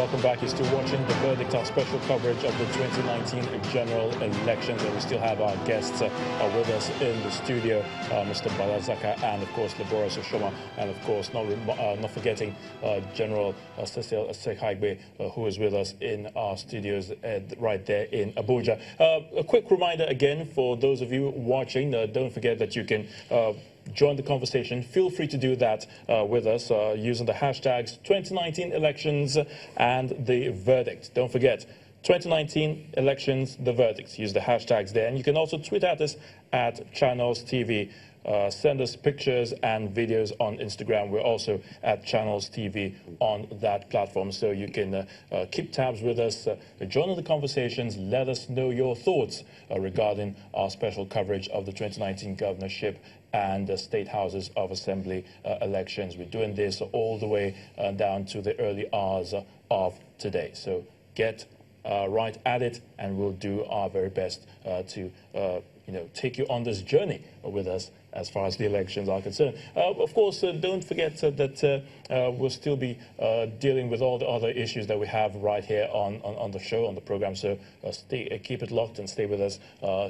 welcome back. You're still watching The Verdict, our special coverage of the 2019 general elections. And we still have our guests with us in the studio, Mr. Balazaka and, of course, Laboros Oshoma. And, of course, not forgetting General Cecil Sekhaigbe, who is with us in our studios right there in Abuja. A quick reminder again for those of you watching, don't forget that you can join the conversation. Feel free to do that with us using the hashtags 2019 elections and the verdict. Don't forget, 2019 elections, the verdicts. Use the hashtags there. And you can also tweet at us at Channels TV. Send us pictures and videos on Instagram. We're also at Channels TV on that platform. So you can keep tabs with us, join the conversations, let us know your thoughts regarding our special coverage of the 2019 governorship and the state houses of assembly elections. We're doing this all the way down to the early hours of today. So get right at it, and we'll do our very best to take you on this journey with us as far as the elections are concerned. Of course, don't forget that we'll still be dealing with all the other issues that we have right here on the show, on the program. So keep it locked and stay with us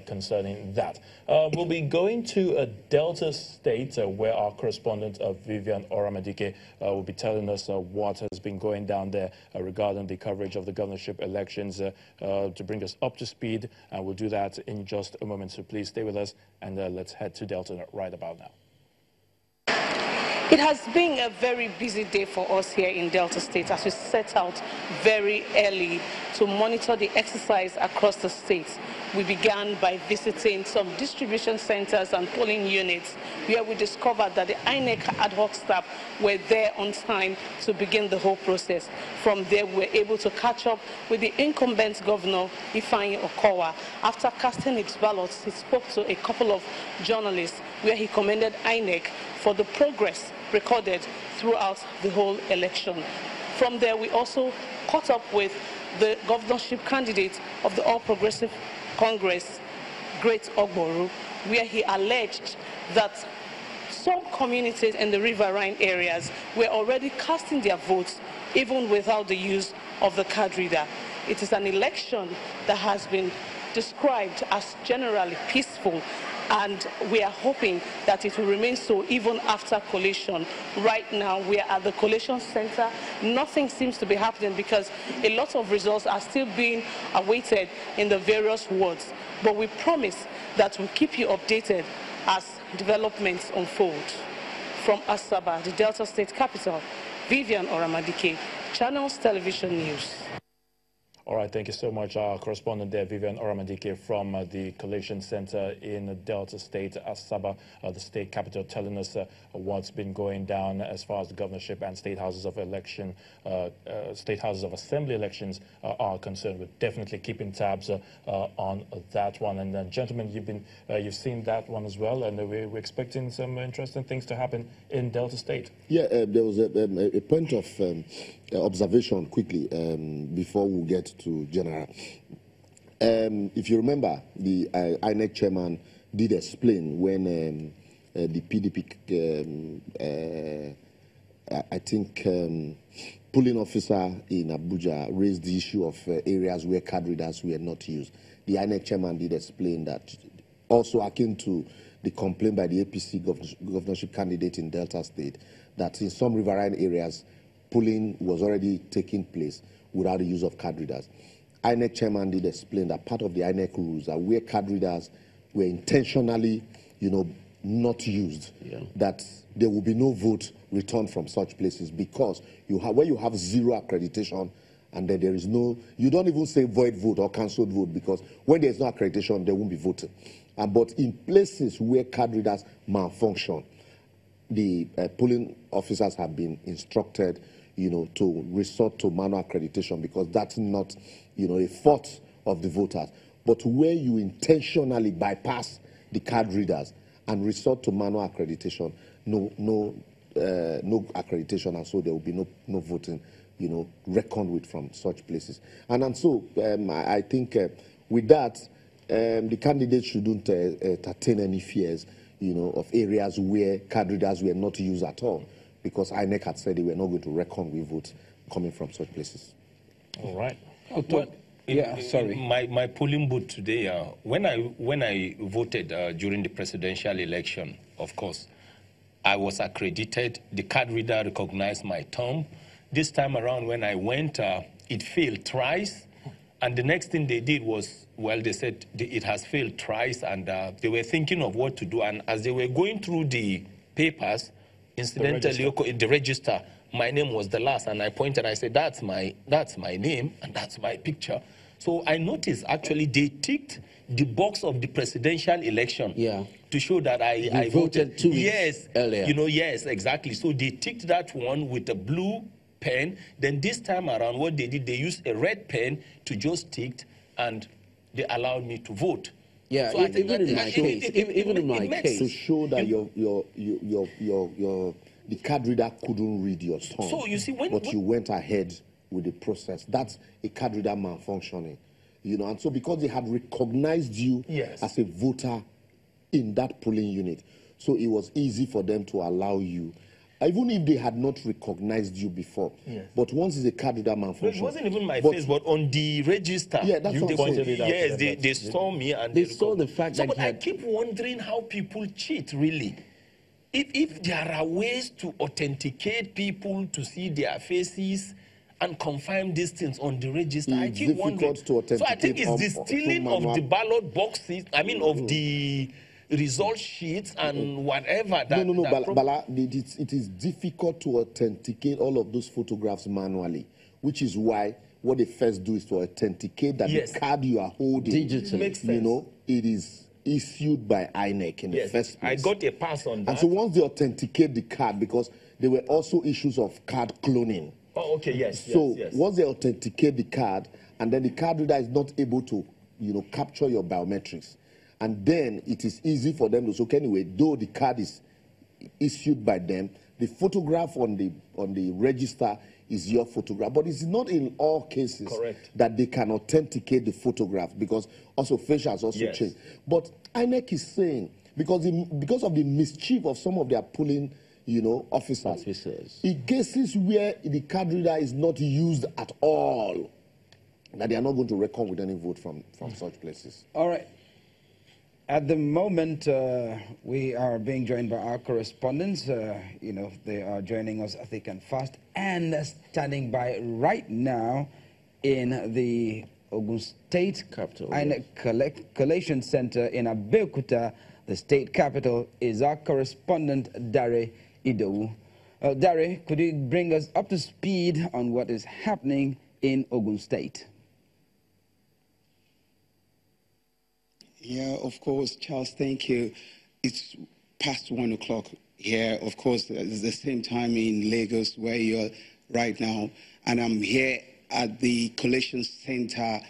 concerning that. We'll be going to Delta State, where our correspondent Vivian Oramadike will be telling us what has been going down there regarding the coverage of the governorship elections to bring us up to speed. And we'll do that in just a moment. So please stay with us, and let's head to Delta right about now. It has been a very busy day for us here in Delta State as we set out very early to monitor the exercise across the state. We began by visiting some distribution centers and polling units where we discovered that the INEC ad hoc staff were there on time to begin the whole process. From there, we were able to catch up with the incumbent governor, Ifeanyi Okowa. After casting his ballots, he spoke to a couple of journalists where he commended INEC for the progress recorded throughout the whole election. From there, we also caught up with the governorship candidate of the All Progressive Congress, Great Ogboru, where he alleged that some communities in the riverine areas were already casting their votes even without the use of the card reader. It is an election that has been described as generally peaceful, and we are hoping that it will remain so even after collation. Right now, we are at the collation center. Nothing seems to be happening because a lot of results are still being awaited in the various wards. But we promise that we'll keep you updated as developments unfold. From Asaba, the Delta State capital, Vivian Oramadike, Channels Television News. All right, thank you so much. Our correspondent there, Vivian Oramadike, from the Collation Center in Delta State, Asaba, the state capital, telling us what's been going down as far as the governorship and state houses of election, state houses of assembly elections are concerned. We're definitely keeping tabs on that one. And gentlemen, you've seen that one as well, and we're expecting some interesting things to happen in Delta State. Yeah, there was a point of observation quickly before we get to general. If you remember, the INEC chairman did explain when the PDP, I think, polling officer in Abuja raised the issue of areas where card readers were not used. The INEC chairman did explain that, also akin to the complaint by the APC governorship candidate in Delta State, that in some riverine areas, polling was already taking place without the use of card readers. INEC chairman did explain that part of the INEC rules are where card readers were intentionally, not used, that there will be no vote returned from such places, because where you have zero accreditation, and then there is no, you don't even say void vote or cancelled vote, because when there is no accreditation, there won't be voting. But in places where card readers malfunction, the polling officers have been instructed, to resort to manual accreditation, because that's not, a fault of the voters. But where you intentionally bypass the card readers and resort to manual accreditation, no accreditation, and so there will be no voting, reckoned with from such places. And so I think with that, the candidates shouldn't entertain any fears, of areas where card readers were not used at all, because INEC had said they were not going to reckon with votes coming from such places. All right. Well, sorry. My polling booth today, when I voted during the presidential election, of course, I was accredited. The card reader recognized my thumb. This time around, when I went, it failed twice. And the next thing they did was, well, they said it has failed twice, and they were thinking of what to do. And as they were going through the papers, incidentally, in the register, my name was the last, and I pointed, I said, that's my name, and that's my picture. So I noticed, actually, they ticked the box of the presidential election to show that I voted 2 weeks earlier. Yes, exactly. So they ticked that one with a blue pen. Then this time around, what they did, they used a red pen to just tick, and they allowed me to vote. Yeah, so even in my case, even in my case, to show that the card reader couldn't read your thumb. So you see, but you went ahead with the process. That's a card reader malfunctioning, And so because they had recognized you as a voter in that polling unit, so it was easy for them to allow you. Even if they had not recognized you before. Yes. But once it's a card reader malfunction. It wasn't even my face, but on the register. Yeah, that's what pointed it out. Yes, they saw me and they saw the fact that. But I keep wondering how people cheat, really. If there are ways to authenticate people to see their faces and confirm these things on the register, I keep wondering. To authenticate. So I think it's the stealing of the ballot boxes, of the result sheets and whatever. Bala, it is difficult to authenticate all of those photographs manually, which is why what they first do is to authenticate that the card you are holding digitally, it is issued by INEC in the first place. I got a pass on that. And so once they authenticate the card, because there were also issues of card cloning. Oh, okay, yes. So once they authenticate the card, and then the card reader is not able to, capture your biometrics, and then it is easy for them to say, okay, anyway, though the card is issued by them, the photograph on the register is your photograph. But it's not in all cases that they can authenticate the photograph, because also facials also change. But INEC is saying, because of the mischief of some of their polling officers, in cases where the card reader is not used at all, that they are not going to reckon with any vote from such places. All right. At the moment, we are being joined by our correspondents. They are joining us thick and fast, and standing by right now in the Ogun State capital, Collation Center in Abeokuta, the state capital, is our correspondent, Dare Idowu. Dare, could you bring us up to speed on what is happening in Ogun State? Yeah, of course, Charles, thank you. It's past 1 o'clock here. Of course, it's the same time in Lagos where you're right now. And I'm here at the Collation Center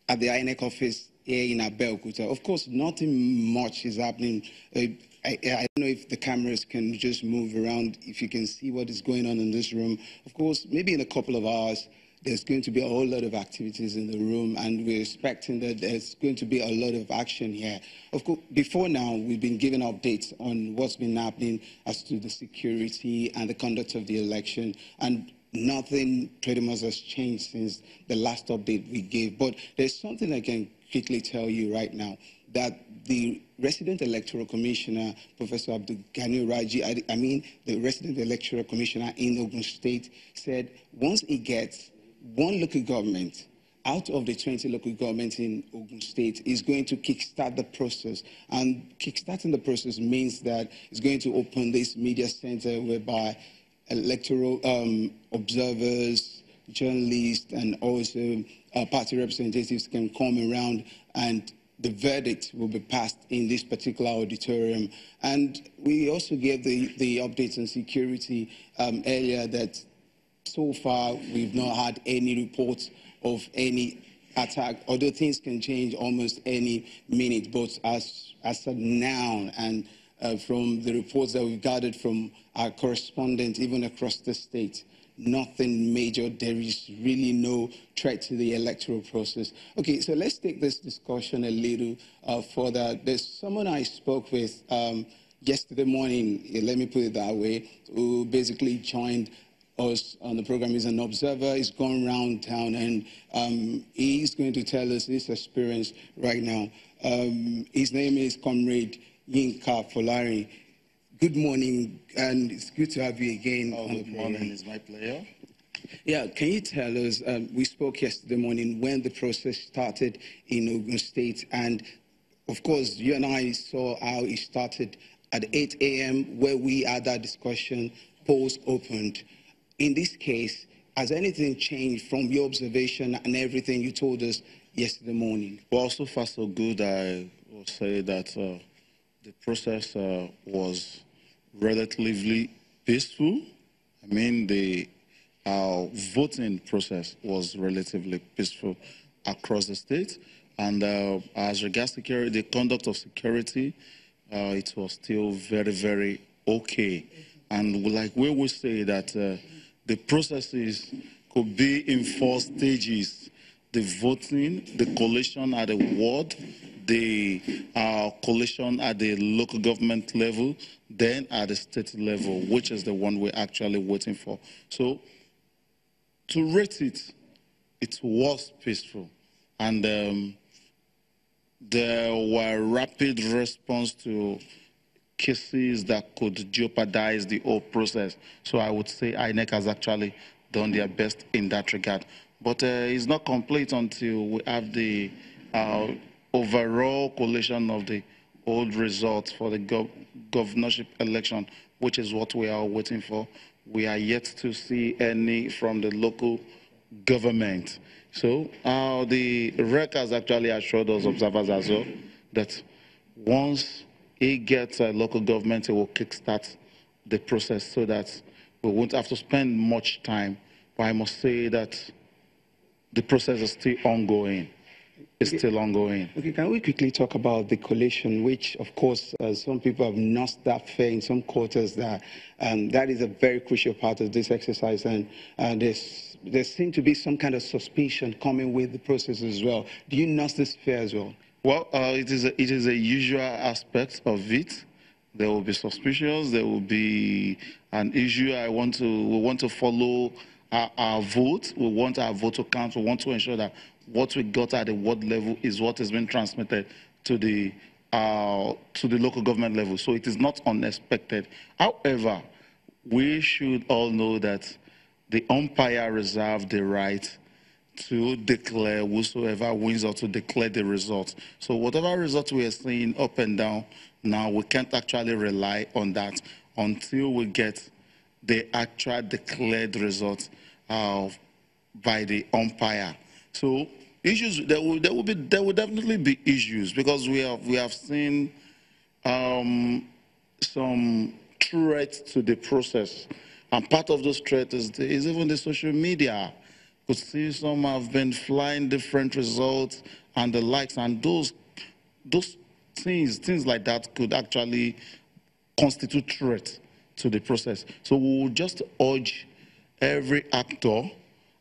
at the INEC office here in Abeokuta. Of course, nothing much is happening. I don't know if the cameras can just move around, if you can see what is going on in this room. Of course, maybe in a couple of hours, there's going to be a whole lot of activities in the room, and we're expecting that there's going to be a lot of action here. Of course, before now, we've been giving updates on what's been happening as to the security and the conduct of the election, and nothing pretty much has changed since the last update we gave. But there's something I can quickly tell you right now, that the resident electoral commissioner, Professor Abdul Ghani Raji, the resident electoral commissioner in Ogun State, said once he gets one local government out of the 20 local governments in Ogun State is going to kickstart the process. And kickstarting the process means that it's going to open this media center whereby electoral observers, journalists, and also party representatives can come around, and the verdict will be passed in this particular auditorium. And we also gave the updates on security earlier, that so far we've not had any reports of any attack, although things can change almost any minute. But as of now, and from the reports that we've gathered from our correspondents, even across the state, nothing major. There is really no threat to the electoral process. Okay, so let's take this discussion a little further. There's someone I spoke with yesterday morning, let me put it that way, who basically joined us on the program. He's an observer. He's gone around town, and he's going to tell us his experience right now. His name is Comrade Yinka Folari. Good morning, and it's good to have you again on the program. Good morning, it's my pleasure. Yeah, can you tell us, we spoke yesterday morning when the process started in Ogun State, and of course, you and I saw how it started at 8 a.m. where we had that discussion, polls opened. In this case, has anything changed from your observation and everything you told us yesterday morning? Well, so far so good. I will say that the process was relatively peaceful. I mean, the voting process was relatively peaceful across the state. And as regards security, the conduct of security, it was still very, very okay. And like we will say that the processes could be in 4 stages: the voting, the collation at the ward, the collation at the local government level, then at the state level, which is the one we're actually waiting for. So to rate it, it was peaceful. And there were rapid response to cases that could jeopardize the whole process. So I would say INEC has actually done their best in that regard. But it's not complete until we have the overall collation of the old results for the governorship election, which is what we are waiting for. We are yet to see any from the local government. So the REC has actually assured us observers as well that once it gets a local government, it will kickstart the process so that we won't have to spend much time. But I must say that the process is still ongoing. It's still ongoing. Okay, can we quickly talk about the collation, which, of course, some people have not that fair in some quarters that that is a very crucial part of this exercise, and there seems to be some kind of suspicion coming with the process as well. Do you notice this fair as well? Well, it is a usual aspect of it. There will be suspicions. There will be an issue. We want to follow our vote. We want our vote to count. We want to ensure that what we got at the ward level is what has been transmitted to the local government level. So it is not unexpected. However, we should all know that the umpire reserves the right to declare whosoever wins or to declare the results. So whatever results we are seeing up and down now, we can't actually rely on that until we get the actual declared results by the umpire. So issues, there will definitely be issues, because we have seen some threats to the process, and part of those threats is even the social media. Could see some have been flying different results and the likes, and those things like that could actually constitute threat to the process. So we will just urge every actor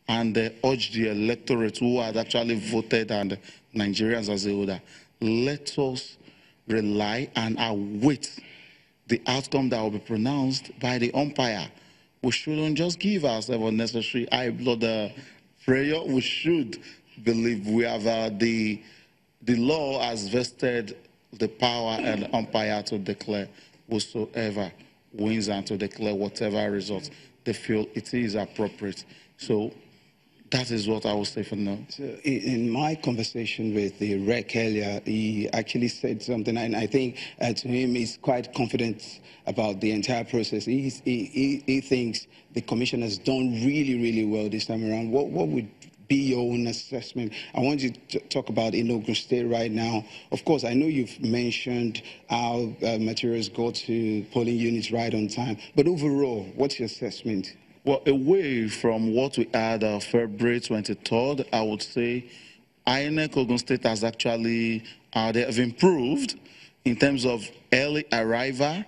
and urge the electorate who had actually voted and Nigerians as a whole, let us rely and await the outcome that will be pronounced by the umpire. We shouldn't just give ourselves unnecessary high blood prayer. We should believe we have the law has vested the power and umpire to declare whosoever wins and to declare whatever results they feel it is appropriate. So that is what I will say for now. So in my conversation with the REC earlier, he actually said something, and I think to him he's quite confident about the entire process. He thinks the commission has done really, really well this time around. What would be your own assessment? I want you to talk about in Ogun State right now. Of course, I know you've mentioned how materials go to polling units right on time, but overall, what's your assessment? Well, away from what we had February 23rd, I would say INEC Ogun State has actually, they have improved in terms of early arrival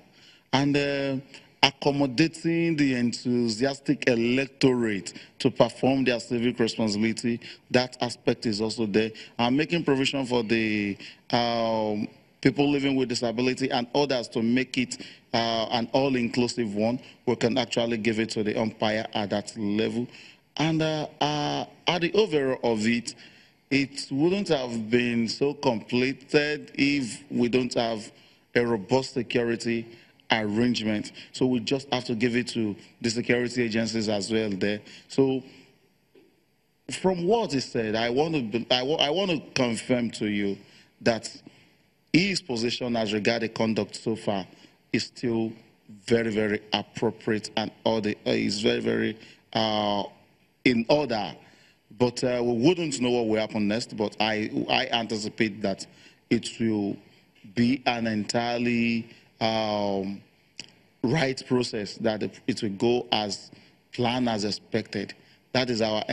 and accommodating the enthusiastic electorate to perform their civic responsibility. That aspect is also there. Making provision for the people living with disability, and others to make it an all-inclusive one. We can actually give it to the umpire at that level. And at the overall of it, it wouldn't have been so completed if we don't have a robust security arrangement. So we just have to give it to the security agencies as well there. So from what is said, I want to confirm to you that his position as regards the conduct so far is still very, very appropriate, and is very, very in order. But we wouldn't know what will happen next, but I anticipate that it will be an entirely right process, that it will go as planned, as expected. That is our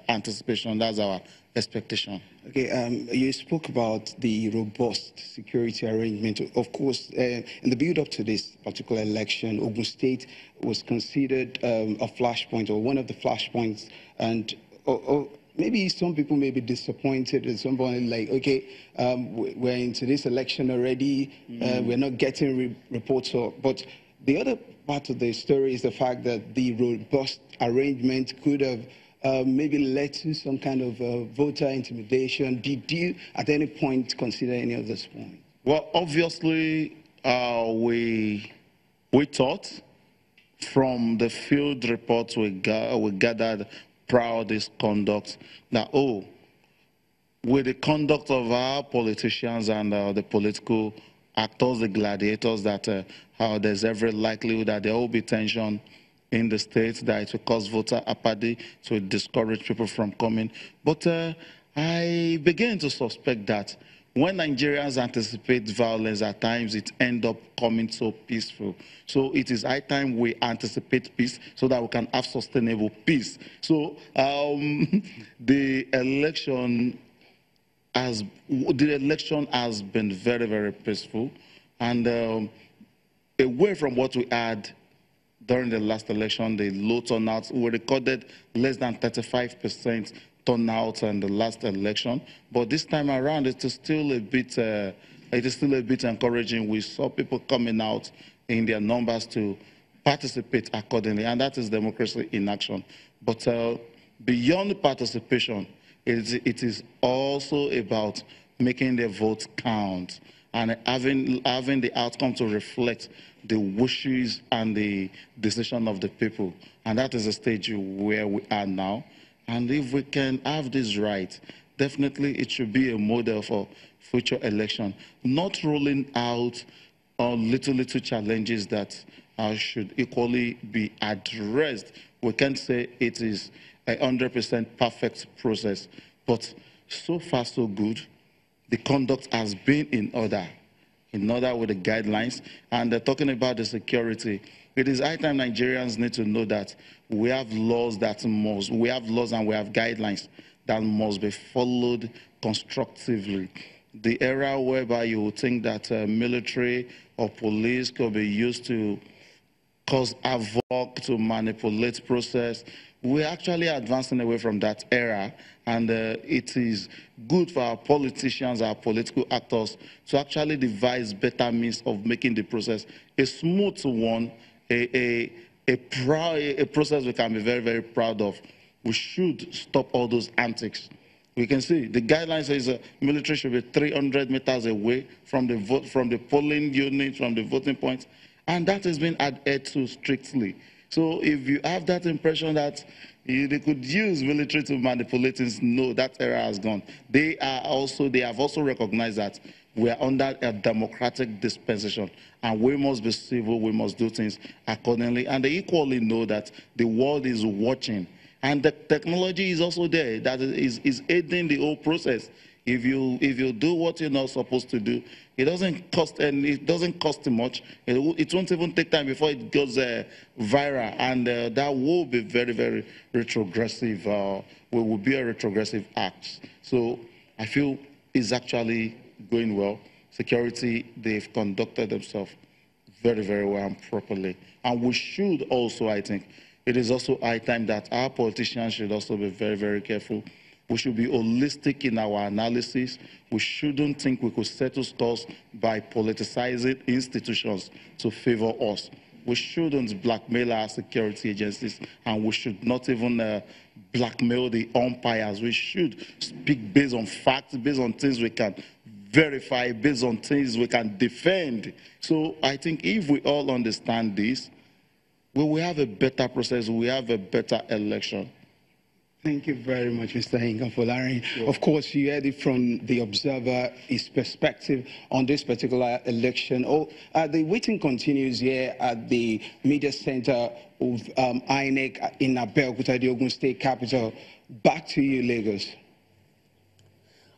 anticipation, that's our expectation. Okay, you spoke about the robust security arrangement. Of course, in the build-up to this particular election, Ogun State was considered a flashpoint, or one of the flashpoints, and maybe some people may be disappointed at some point, like, okay, we're into this election already, we're not getting reports. But the other part of the story is the fact that the robust arrangement could have maybe led to some kind of voter intimidation. Did you at any point consider any of this point? Well, obviously, we thought from the field reports we gathered prior to this conduct that, with the conduct of our politicians and the political actors, the gladiators, that there's every likelihood that there will be tension in the state, that it will cause voter apathy, to discourage people from coming. But I begin to suspect that when Nigerians anticipate violence, at times it ends up coming so peaceful. So it is high time we anticipate peace so that we can have sustainable peace. So the election has been very, very peaceful, and away from what we had during the last election, the low turnout. We recorded less than 35% turnout in the last election, but this time around it is still a bit encouraging. We saw people coming out in their numbers to participate accordingly, and that is democracy in action. But beyond participation, it is also about making the votes count and having the outcome to reflect the wishes and the decision of the people. And that is the stage where we are now. And if we can have this right, definitely it should be a model for future election, not rolling out little challenges that should equally be addressed. We can't say it is a 100% perfect process, but so far so good. The conduct has been in order with the guidelines. And talking about the security, it is high time Nigerians need to know that we have laws and we have guidelines that must be followed constructively. The era whereby you would think that military or police could be used to cause havoc, to manipulate process, we're actually advancing away from that era, and it is good for our politicians, our political actors, to actually devise better means of making the process a smooth one, a process we can be very, very proud of. We should stop all those antics. We can see the guidelines says military should be 300 meters away from the polling unit, from the voting points, and that has been adhered to strictly. So if you have that impression that they could use military to manipulate things, no, that era has gone. They have also recognized that we are under a democratic dispensation, and we must be civil, we must do things accordingly. And they equally know that the world is watching, and the technology is also there that is aiding the whole process. If you do what you're not supposed to do, it doesn't cost, and it doesn't cost too much. It won't even take time before it goes viral, and that will be very, very retrogressive. Will be a retrogressive act. So I feel it's actually going well. Security, they've conducted themselves very, very well and properly. And we should also, I think, it is also high time that our politicians should also be very, very careful We should be holistic in our analysis. We shouldn't think we could settle scores by politicizing institutions to favor us. We shouldn't blackmail our security agencies, and we should not even blackmail the umpires. We should speak based on facts, based on things we can verify, based on things we can defend. So I think if we all understand this, we will have a better process, we have a better election. Thank you very much, Mr. Folarin. Sure. Of course, you heard it from the observer, his perspective on this particular election. The waiting continues here at the media center of INEC in Abeokuta, the Ogun State capital. Back to you, Lagos.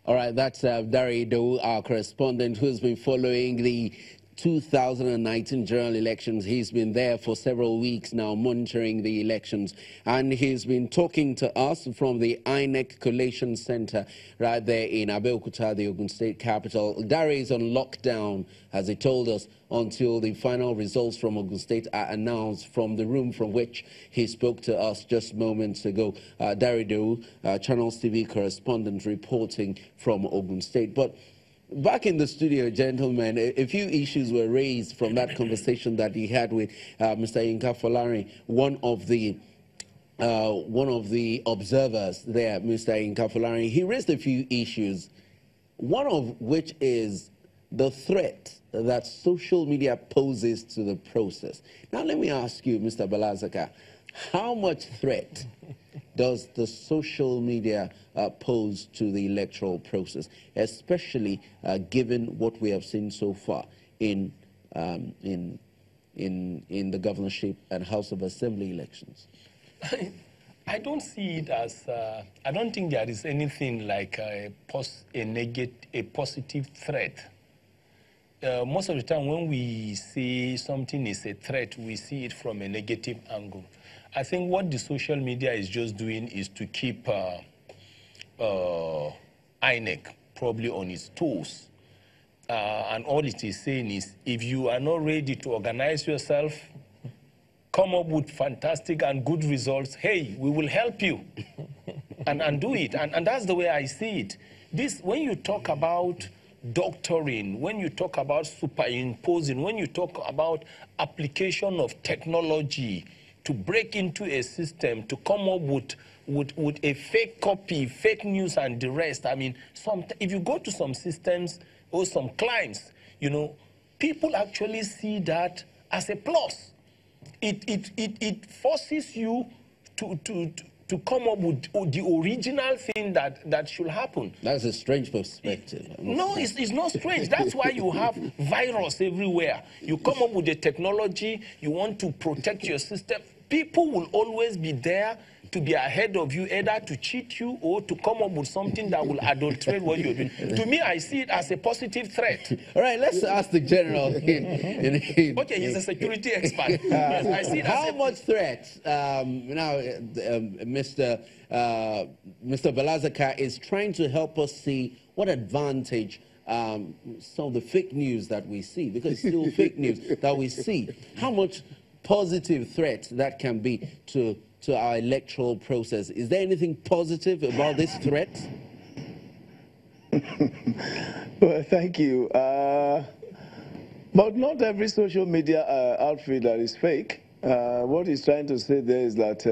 All right, that's Dari Idowu, our correspondent, who's been following the 2019 general elections. He's been there for several weeks now monitoring the elections, and he's been talking to us from the INEC Collation Center right there in Abeokuta, the Ogun State capital. Dari is on lockdown, as he told us, until the final results from Ogun State are announced from the room from which he spoke to us just moments ago. Dari Idowu, Channels TV correspondent, reporting from Ogun State. But back in the studio, gentlemen, a few issues were raised from that conversation that he had with Mr. Yinka Folarin, one of the observers there, Mr. Yinka Folarin. He raised a few issues, one of which is the threat that social media poses to the process. Now, let me ask you, Mr. Balazaka, how much threat does the social media pose to the electoral process, especially given what we have seen so far in the governorship and House of Assembly elections? I don't see it as, I don't think there is anything like a positive threat. Most of the time when we see something is a threat, we see it from a negative angle. I think what the social media is just doing is to keep INEC probably on its toes. And all it is saying is, if you are not ready to organize yourself, come up with fantastic and good results, hey, we will help you and do it. And that's the way I see it. This, when you talk about doctoring, when you talk about superimposing, when you talk about application of technology to break into a system, to come up with a fake copy, fake news and the rest, I mean, if you go to some systems or some clients, you know, people actually see that as a plus. It forces you to come up with the original thing that should happen. That's a strange perspective. No, it's not strange. That's why you have virus everywhere. You come up with the technology, you want to protect your system. People will always be there to be ahead of you, either to cheat you or to come up with something that will adulterate what you're doing. To me, I see it as a positive threat. All right, let's ask the general. Okay, he's a security expert. Yes, I see it how much threat? Now, Mr. Balazaka is trying to help us see what advantage some of the fake news that we see, because it's still fake news that we see. How much positive threat that can be to our electoral process? Is there anything positive about this threat? Well, thank you. But not every social media outfit that is fake. What he's trying to say there is that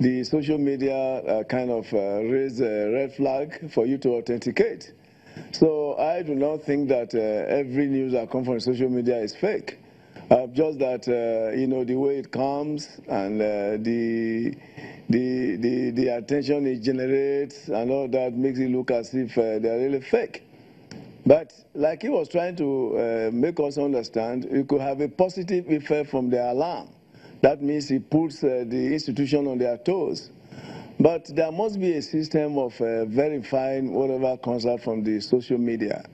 the social media kind of raise a red flag for you to authenticate. So I do not think that every news that comes from social media is fake. Just that, you know, the way it comes and the attention it generates and all that makes it look as if they're really fake. But like he was trying to make us understand, it could have a positive effect from the alarm. That means it puts the institution on their toes. But there must be a system of verifying whatever comes out from the social media.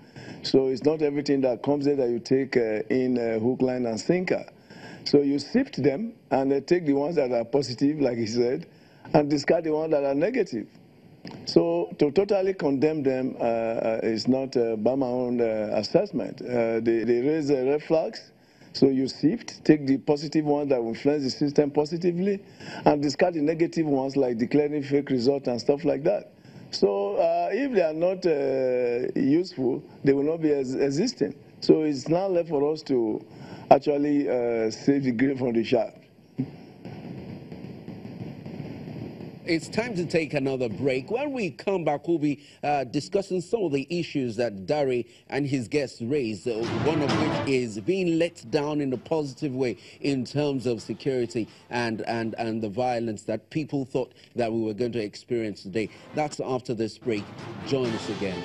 So it's not everything that comes in that you take in hook, line, and sinker. So you sift them and take the ones that are positive, like he said, and discard the ones that are negative. So to totally condemn them is not by my own assessment. They raise red flags. So you sift, take the positive ones that will influence the system positively, and discard the negative ones like declaring fake results and stuff like that. So if they are not useful, they will not be existing. So it's now left for us to actually save the grain from the shaft. It's time to take another break. When we come back, we'll be discussing some of the issues that Dari and his guests raised, one of which is being let down in a positive way in terms of security and the violence that people thought that we were going to experience today. That's after this break. Join us again.